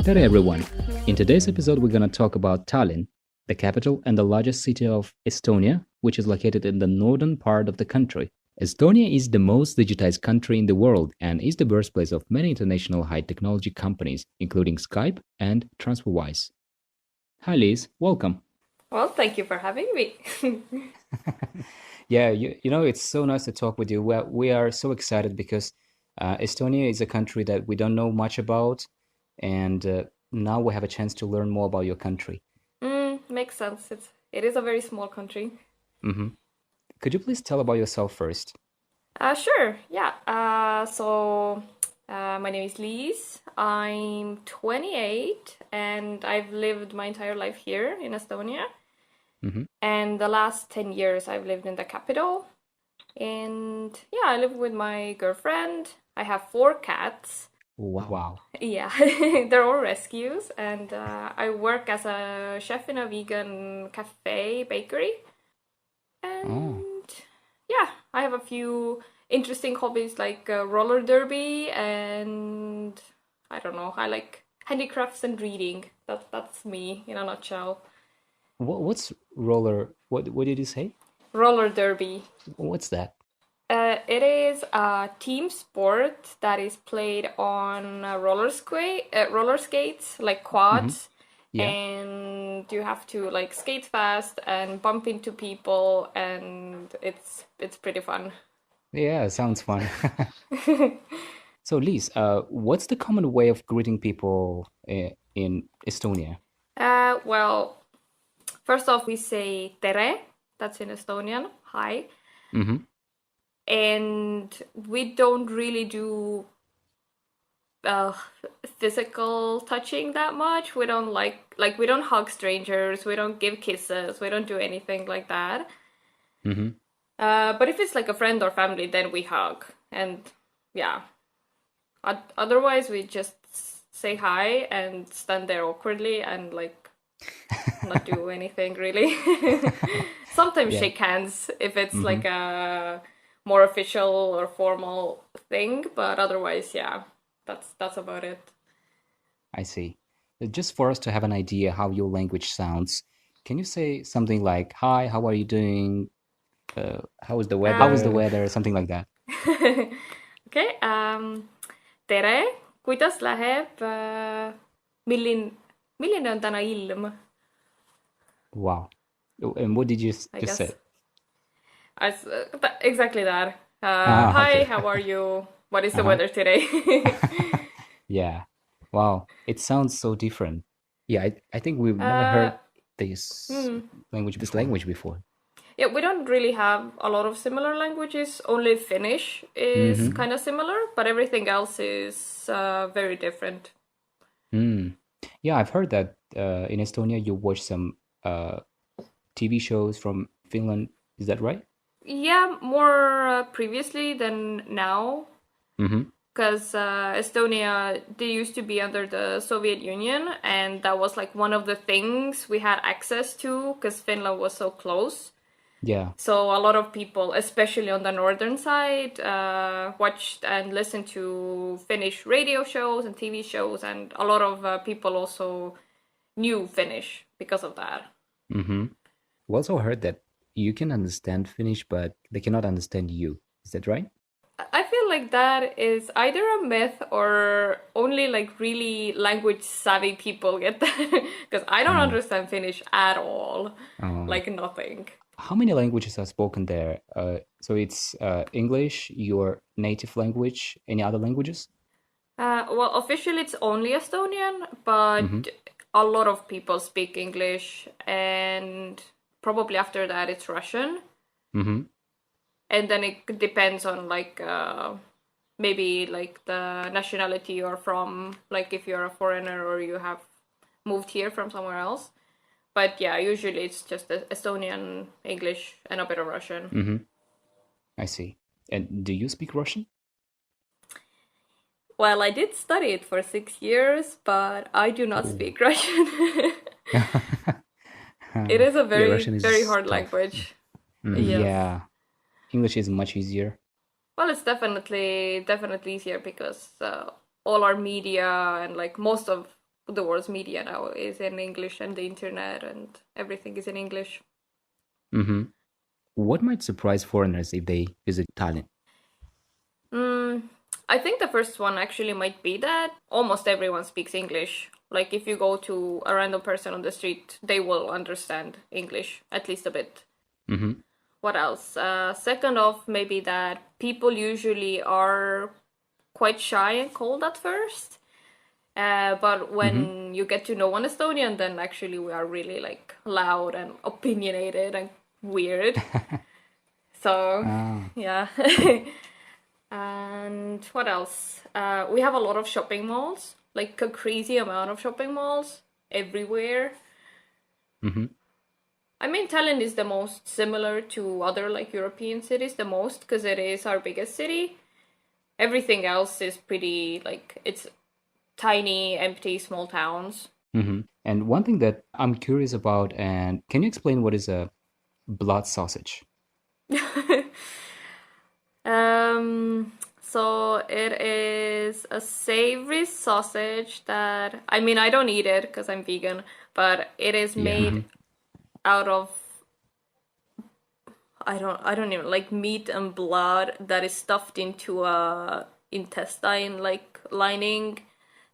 Hello everyone. In today's episode, we're going to talk about Tallinn, the capital and the largest city of Estonia, which is located in the northern part of the country. Estonia is the most digitized country in the world and is the birthplace of many international high technology companies, including Skype and Transferwise. Hi Liis, welcome. Well, thank you for having me. Yeah, it's so nice to talk with you. We are so excited because Estonia is a country that we don't know much about, and now we have a chance to learn more about your country. Makes sense. It is a very small country. hmm Could you please tell about yourself first? Sure. Yeah. My name is Liis. I'm 28 and I've lived my entire life here in Estonia. hmm And the last 10 years I've lived in the capital. And yeah, I live with my girlfriend. I have 4 cats. Wow. Yeah, they're all rescues, and I work as a chef in a vegan cafe bakery. Oh, And yeah, I have a few interesting hobbies like roller derby, and I don't know, I like handicrafts and reading. That's me in a nutshell. what's roller? What did you say? Roller derby. What's that? It is a team sport that is played on roller skates, like hmm quads, Yeah. and you have to like skate fast and bump into people, and it's pretty fun. Yeah, sounds fun. So, Liis, what's the common way of greeting people in Estonia? Well, first off, we say tere, that's in Estonian, hi, hmm and we don't really do uh, physical touching that much. We don't like we don't hug strangers. We don't give kisses. We don't do anything like that. hmm But if it's like a friend or family, then we hug. And yeah, otherwise we just say hi and stand there awkwardly and like not do anything really. Sometimes Yeah. shake hands if it's hmm like a more official or formal thing, but otherwise, yeah, that's about it. I see. Just for us to have an idea how your language sounds, can you say something like, "Hi, how are you doing? How is the Uh, weather?" Something like that. okei, tere, kuidas läheb? Milline on täna ilm, Wow. And what did you I just guess. say? Exactly that. Ah, Hi, okay. how are you? What is the Uh-huh. weather today? Yeah. Wow. It sounds so different. Yeah, I think we've never uh, heard this hmm. language before. Yeah, we don't really have a lot of similar languages. Only Finnish is Mm-hmm. kind of similar, but everything else is very different. Mm. Yeah, I've heard that in Estonia you watch some TV shows from Finland. Is that right? Yeah, more previously than now, Mm-hmm. because Estonia, they used to be under the Soviet Union, and that was like one of the things we had access to because Finland was so close. Yeah. So a lot of people, especially on the northern side, watched and listened to Finnish radio shows and TV shows, and a lot of people also knew Finnish because of that. Mm-hmm. We also heard that you can understand Finnish, but they cannot understand you. Is that right? I feel like that is either a myth or only like really language savvy people get that because I don't Oh. understand Finnish at all, Oh. like nothing. How many languages are spoken there? So it's English, your native language, any other languages? Well, officially it's only Estonian, Mm-hmm. but a lot of people speak English, and probably after that it's Russian, Mm-hmm. and then it depends on like maybe like the nationality you're from, like if you're a foreigner or you have moved here from somewhere else. But yeah, usually it's just Estonian, English, and a bit of Russian. Mm-hmm. I see. And do you speak Russian? Well, I did study it for 6 years, but I do not Oh. speak Russian. It is a Yeah, very, Russian very is hard tough. language. Yes. Yeah, English is much easier. Well, it's definitely easier because all our media and like most of the world's media now is in English, and the internet and everything is in English. Mm-hmm. What might surprise foreigners if they visit Tallinn? I think the first one actually might be that almost everyone speaks English. Like if you go to a random person on the street, they will understand English, at least a bit. Mm-hmm. What else? Second off, maybe that people usually are quite shy and cold at first. But when you get to know an Estonian, then actually we are really like loud and opinionated and weird. So, yeah. And what else? We have a lot of shopping malls, like a crazy amount of shopping malls everywhere. Mm-hmm. I mean, Tallinn is the most similar to other like European cities, the most, because it is our biggest city. Everything else is pretty like it's tiny, empty, small towns. Mm-hmm. And one thing that I'm curious about, and can you explain what is a blood sausage? So it is a savory sausage that I mean I don't eat it because I'm vegan, but it is made out of I don't even like meat and blood that is stuffed into a intestine like lining.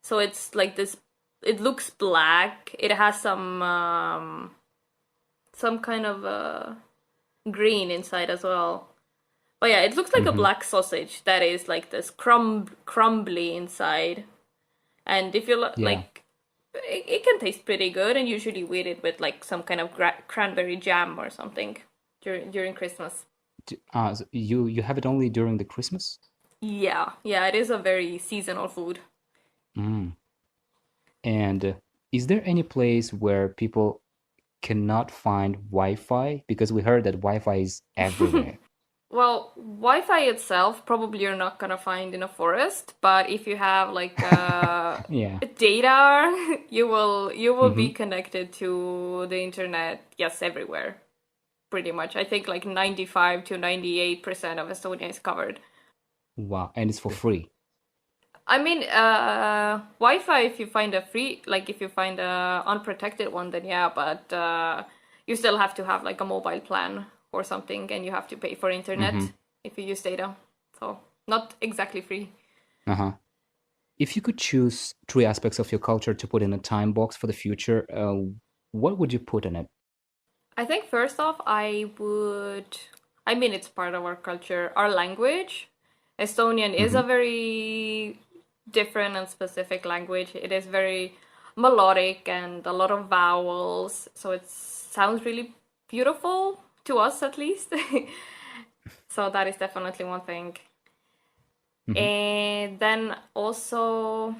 So it's like this it looks black. It has some kind of green inside as well. But yeah, it looks like a black sausage that is like this crumbly inside. And if you like, it can taste pretty good. And usually we eat it with like some kind of cranberry jam or something during Christmas. So you have it only during the Christmas? Yeah, it is a very seasonal food. And is there any place where people cannot find Wi-Fi? Because we heard that Wi-Fi is everywhere. Well, Wi-Fi itself probably you're not gonna find in a forest, but if you have like data, you will be connected to the internet. Yes, everywhere, pretty much. I think like 95 to 98% of Estonia is covered. Wow, and it's for free. I mean, Wi-Fi if you find a free, like if you find a unprotected one, then yeah, but you still have to have like a mobile plan or something, and you have to pay for internet if you use data. So not exactly free. If you could choose 3 aspects of your culture to put in a time box for the future, what would you put in it? I think first off, I mean, it's part of our culture, our language. Estonian is a very different and specific language. It is very melodic and a lot of vowels, so it sounds really beautiful to us at least. So that is definitely one thing. And then also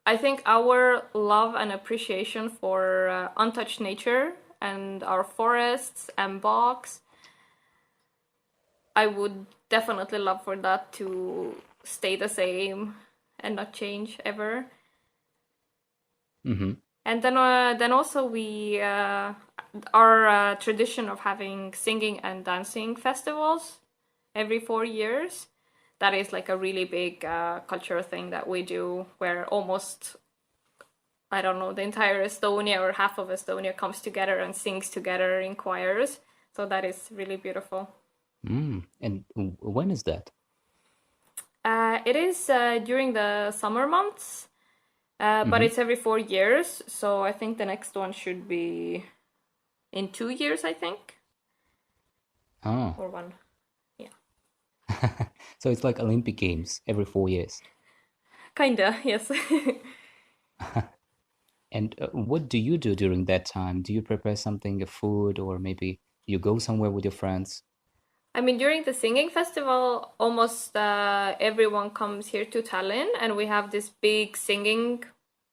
I think our love and appreciation for untouched nature and our forests and bogs, I would definitely love for that to stay the same and not change ever. And then also we our tradition of having singing and dancing festivals every 4 years. That is like a really big cultural thing that we do, where almost, I don't know, the entire Estonia or half of Estonia comes together and sings together in choirs. So that is really beautiful. And when is that? It is during the summer months, but it's every 4 years. So I think the next one should be in 2 years, I think. Oh. Or one. Yeah. So it's like Olympic Games every 4 years. Kinda, yes. And what do you do during that time? Do you prepare something, a food, or maybe you go somewhere with your friends? I mean, during the singing festival, almost everyone comes here to Tallinn, and we have this big singing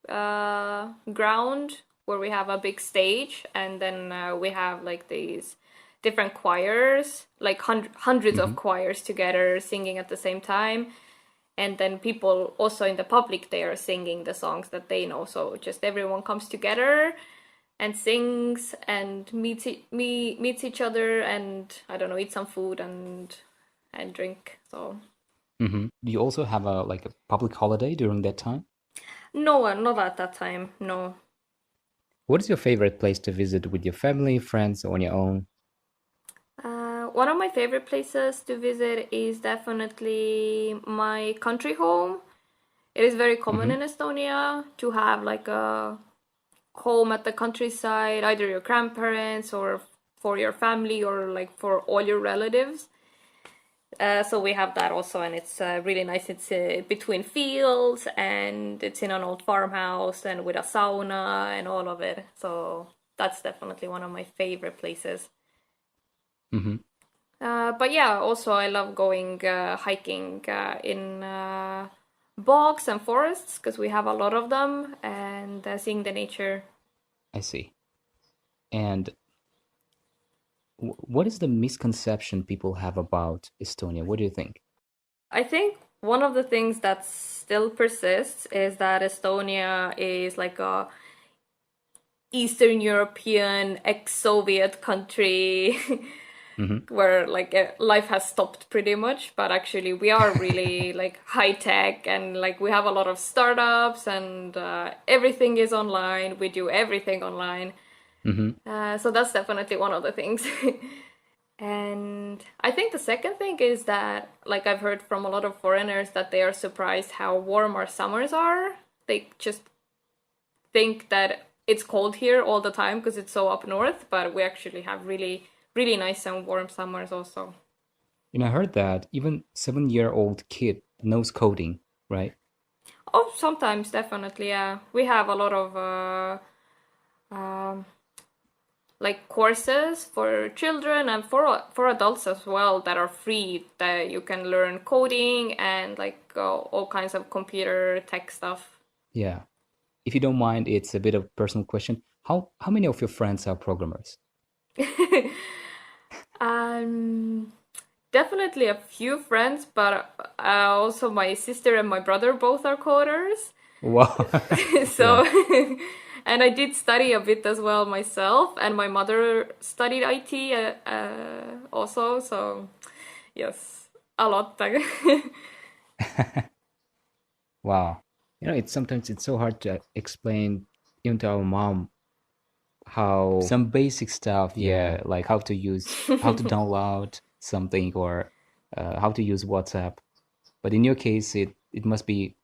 ground where we have a big stage, and then we have like these different choirs, like hundreds of choirs together singing at the same time. And then people also in the public, they are singing the songs that they know. So just everyone comes together and sings and meets each other, and I don't know, eat some food and drink. So Do you also have a public holiday during that time? No, not at that time. No. What is your favorite place to visit with your family, friends, or on your own? One of my favorite places to visit is definitely my country home. It is very common Mm-hmm. in Estonia to have like a home at the countryside, either your grandparents or for your family or like for all your relatives. So we have that also, and it's really nice. It's between fields, and it's in an old farmhouse, and with a sauna and all of it. So that's definitely one of my favorite places. Mm-hmm. But yeah, also I love going hiking in bogs and forests because we have a lot of them, and seeing the nature. I see. And what is the misconception people have about Estonia? What do you think? I think one of the things that still persists is that Estonia is like a Eastern European ex-Soviet country Mm-hmm. where like life has stopped pretty much, but actually we are really like high tech, and like we have a lot of startups, and everything is online. We do everything online. Mm-hmm. So that's definitely one of the things. And I think the second thing is that, like, I've heard from a lot of foreigners that they are surprised how warm our summers are. They just think that it's cold here all the time because it's so up north, but we actually have really, really nice and warm summers also. I heard that even 7-year-old kid knows coding, right? Oh, sometimes, definitely, yeah. We have a lot of um, like courses for children and for adults as well that are free, that you can learn coding and like all kinds of computer tech stuff. Yeah. If you don't mind, it's a bit of a personal question. How many of your friends are programmers? um Definitely a few friends, but also my sister and my brother both are coders. Wow. So Yeah. and I did study a bit as well myself, and my mother studied IT also, so yes, a lot. Wow. It's sometimes it's so hard to explain even to our mom how some basic stuff, yeah, like how to download something or how to use WhatsApp. But in your case, it must be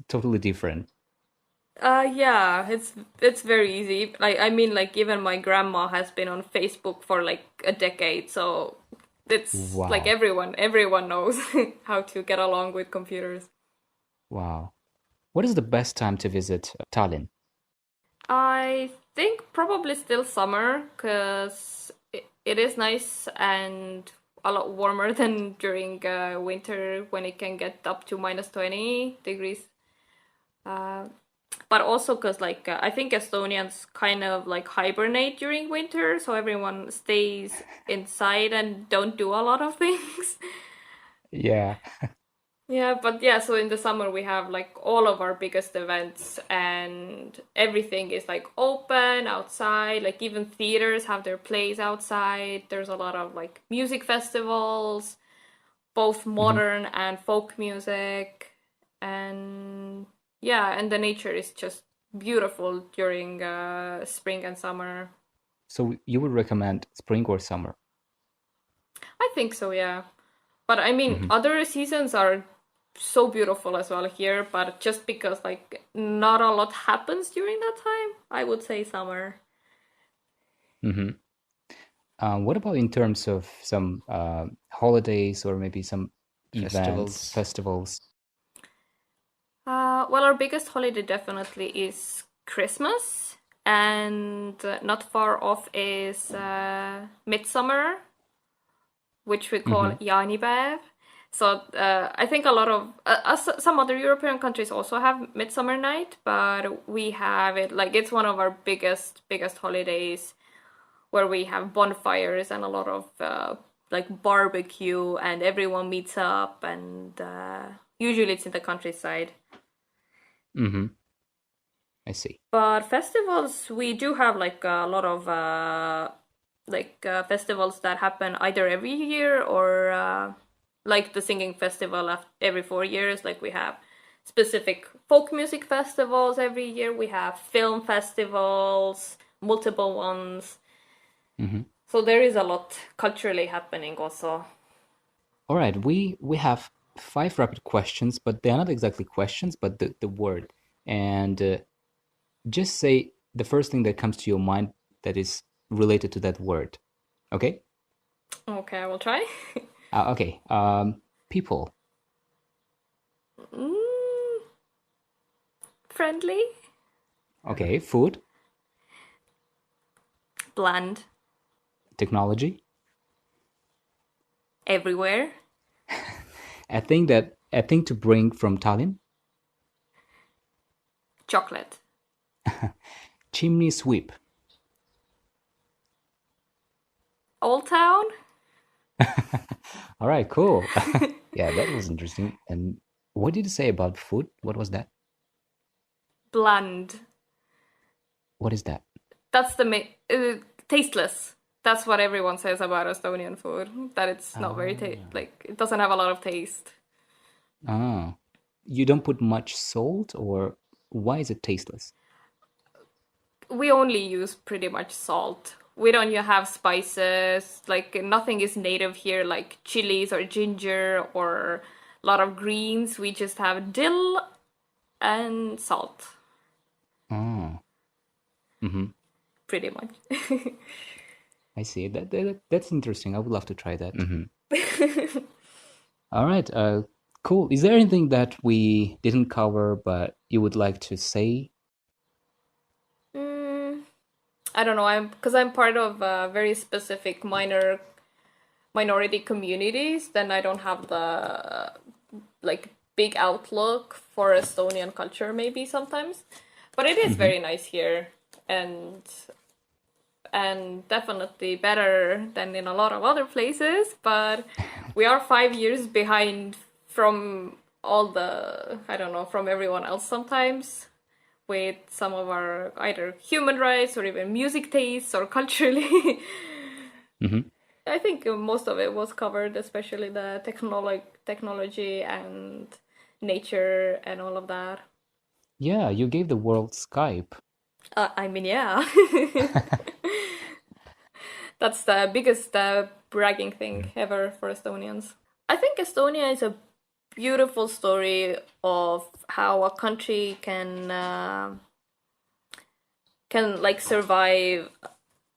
totally different. Yeah, it's very easy. Like I mean, like even my grandma has been on Facebook for like a decade, so it's like Wow. everyone knows how to get along with computers. Wow. What is the best time to visit Tallinn? I think probably still summer because it is nice and a lot warmer than during winter when it can get up to minus 20 degrees. Uh, but also because like I think Estonians kind of like hibernate during winter, so everyone stays inside and don't do a lot of things. Yeah. Yeah, but yeah, so in the summer we have like all of our biggest events, and everything is like open outside. Like even theaters have their plays outside. There's a lot of like music festivals, both Hmm. modern and folk music. And yeah, and the nature is just beautiful during spring and summer. So you would recommend spring or summer? I think so, yeah. But I mean, Hmm. other seasons are so beautiful as well here, but just because like not a lot happens during that time, I would say summer. Hmm. What about in terms of some holidays or maybe some events, Festivals. festivals? Well, our biggest holiday definitely is Christmas, and not far off is Midsummer, which we call Hmm. Jaanipäev. So I think a lot of some other European countries also have Midsummer Night, but we have it like it's one of our biggest holidays where we have bonfires and a lot of like barbecue, and everyone meets up, and usually it's in the countryside. Hmm. I see. But festivals, we do have like a lot of festivals that happen either every year or like the singing festival every 4 years. Like we have specific folk music festivals every year. We have film festivals, multiple ones. So there is a lot culturally happening also. All right, we have 5 rapid questions, but they're not exactly questions, but the word. And just say the first thing that comes to your mind that is related to that word. Okay? Okay, I will try. Okay. People. Friendly, Okay. Food. bland, Technology. everywhere, A thing to bring from Tallinn. chocolate, Chimney sweep. old town, All right, cool. Yeah, that was interesting. And what did you say about food? What was that? bland. What is that? That's the tasteless. That's what everyone says about Estonian food. That it's not very like it doesn't have a lot of taste. Oh. You don't put much salt, or why is it tasteless? We only use pretty much salt. We don't have spices. Like nothing is native here, like chilies or ginger or a lot of greens. We just have dill and salt. Oh. Mm-hmm. Pretty much. I see. That's interesting. I would love to try that. All right. Cool. Is there anything that we didn't cover but you would like to say? I don't know. I'm part of very specific minority communities. Then I don't have the like big outlook for Estonian culture maybe sometimes, but it is very nice here and definitely better than in a lot of other places. But we are 5 years behind from all the I don't know from everyone else sometimes. With some of our either human rights or even music tastes or culturally. I think most of it was covered, especially the technology and nature and all of that. Yeah, you gave the world Skype. I mean, yeah. That's the biggest bragging thing ever for Estonians. I think Estonia is a beautiful story of how a country can like survive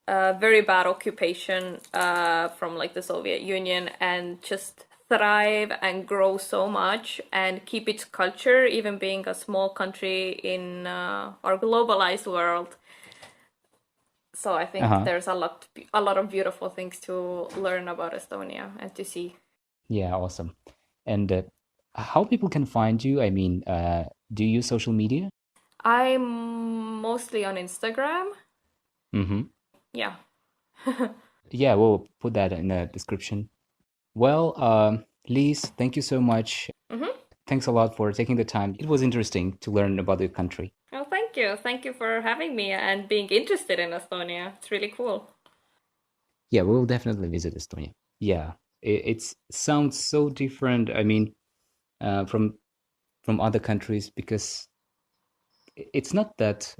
a very bad occupation from like the Soviet Union and just thrive and grow so much and keep its culture, even being a small country in our globalized world. So I think there's a lot of beautiful things to learn about Estonia and to see. Yeah, awesome. And how people can find you? I mean, do you use social media? I'm mostly on Instagram. Yeah. Yeah, we'll put that in the description. Well, Liis, thank you so much. Thanks a lot for taking the time. It was interesting to learn about your country. Oh, thank you. Thank you for having me and being interested in Estonia. It's really cool. Yeah, we'll definitely visit Estonia. Yeah, it sounds so different. I mean, from other countries because it's not that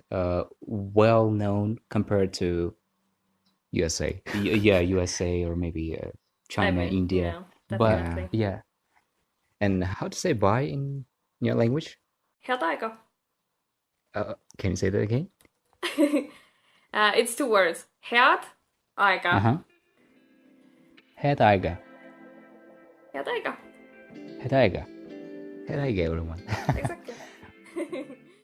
well known compared to USA. Yeah, USA or maybe China, India. Yeah, But definitely. yeah, and how to say bye in your language? Head aega. Can you say that again? It's 2 words. Head aega. Head aega. Head aega. Head aega. Head aega, everyone. Exactly.